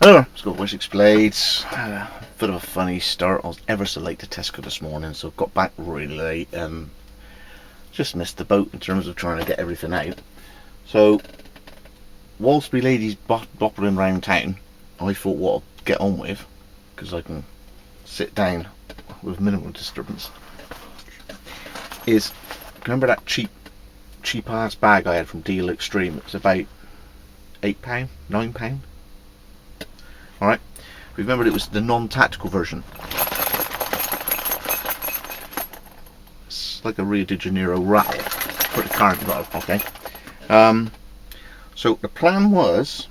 It's got Wessex blades. Bit of a funny start. I was ever so late to Tesco this morning, so got back really late and just missed the boat in terms of trying to get everything out. So whilst we ladies boppering around town, I thought what I'd get on with, because I can sit down with minimal disturbance, is remember that cheap ass bag I had from Deal Extreme? It was about £8, £9. Alright, remember it was the non-tactical version. It's like a Rio de Janeiro rattle. Put the car in the bottom, okay. So the plan was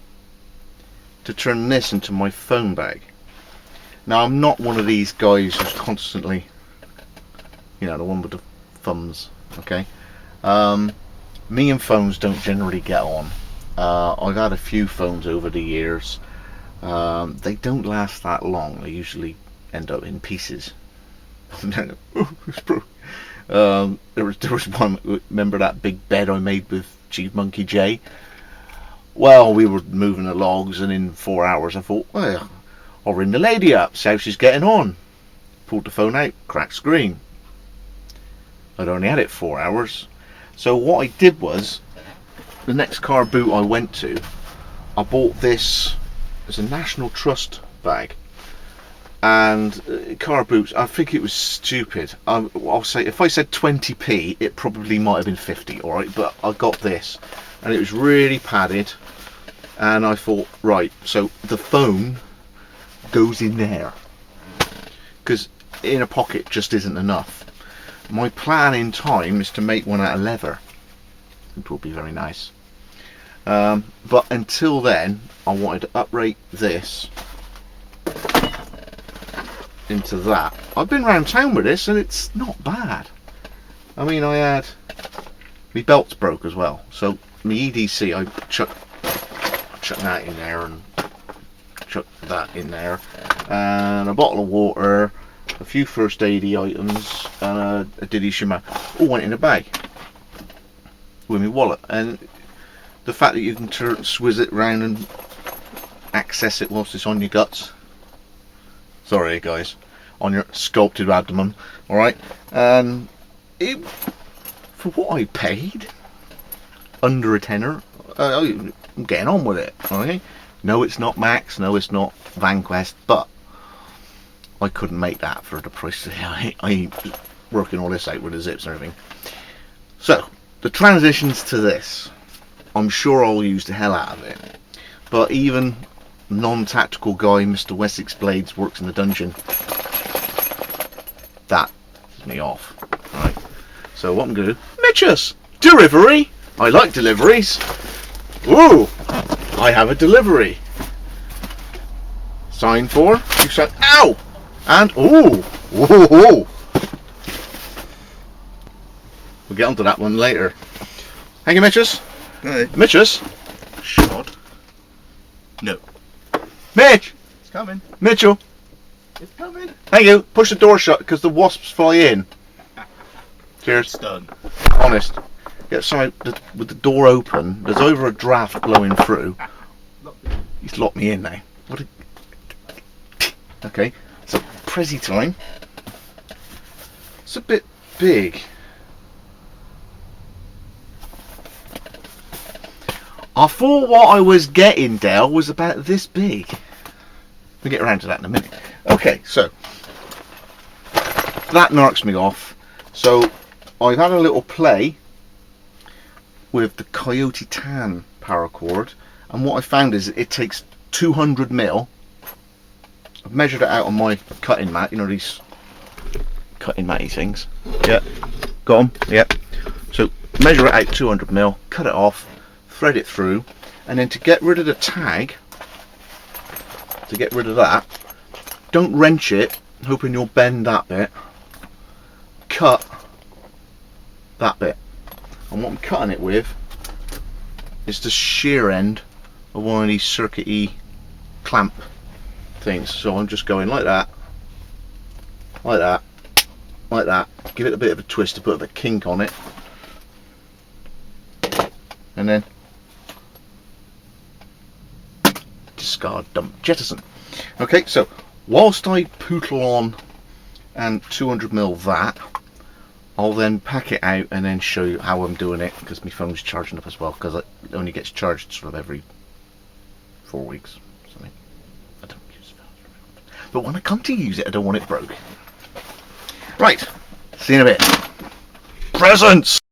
to turn this into my phone bag. Now I'm not one of these guys who's constantly, you know, the one with the thumbs, okay. Me and phones don't generally get on. I've had a few phones over the years. They don't last that long. They usually end up in pieces. There was one. Remember that big bed I made with Chief Monkey J? Well, we were moving the logs, and in 4 hours I thought, well, I'll ring the lady up, see how she's getting on. Pulled the phone out, cracked screen. I'd only had it 4 hours. So what I did was, the next car boot I went to, I bought this. It's a National Trust bag, and car boots, I think it was stupid. I'll say, if I said 20p, it probably might have been 50, alright, but I got this, and it was really padded, and I thought, right, so the phone goes in there, because in a pocket just isn't enough. My plan in time is to make one out of leather, which will be very nice. But until then, I wanted to uprate this into that. I've been around town with this and it's not bad. I mean, my belt's broke as well, so my EDC, I chuck that in there and chuck that in there, and a bottle of water, a few first aid items, and a Diddy Shima all went in a bag with my wallet. And the fact that you can swizz it round and access it whilst it's on your guts, sorry guys, on your sculpted abdomen, alright, and it, for what I paid, under a tenner, I'm getting on with it, alright. No, it's not Max, no, it's not Vanquest, but I couldn't make that for the price. I ain't working all this out with the zips and everything. So the transitions to this, I'm sure I'll use the hell out of it, but even non-tactical guy Mr. Wessex Blades works in the dungeon, that is me off. Right, so what I'm going to do, Mitchus, delivery. I like deliveries. Ooh, I have a delivery. Sign for, you said, ow, and ooh, ooh. We'll get onto that one later. Thank you, Mitchus. Hey. Mitchus? Shot. No. Mitch! It's coming. Mitchell! It's coming. Thank you. Push the door shut because the wasps fly in. Cheers. It's done. Honest. Yeah, sorry, with the door open, there's over a draft blowing through. He's locked me in now. What a... Okay, so Prezi time. It's a bit big. I thought what I was getting, Dale, was about this big. We'll get around to that in a minute. Okay, so that knocks me off. So I've had a little play with the Coyote Tan paracord, and what I found is it takes 200mm. I've measured it out on my cutting mat, you know, these cutting matty things. Yeah, got them. Yep. So measure it out 200mm, cut it off, thread it through, and then to get rid of the tag, to get rid of that, don't wrench it, hoping you'll bend that bit, cut that bit. And what I'm cutting it with is the shear end of one of these circuity clamp things. So I'm just going like that, like that, like that, give it a bit of a twist to put a bit of kink on it, and then discard, dump, jettison. Okay, so whilst I pootle on and 200ml that, I'll then pack it out and then show you how I'm doing it, because my phone's charging up as well, because it only gets charged sort of every 4 weeks. Something. I don't use phones, but when I come to use it, I don't want it broke. Right, see you in a bit. Presents!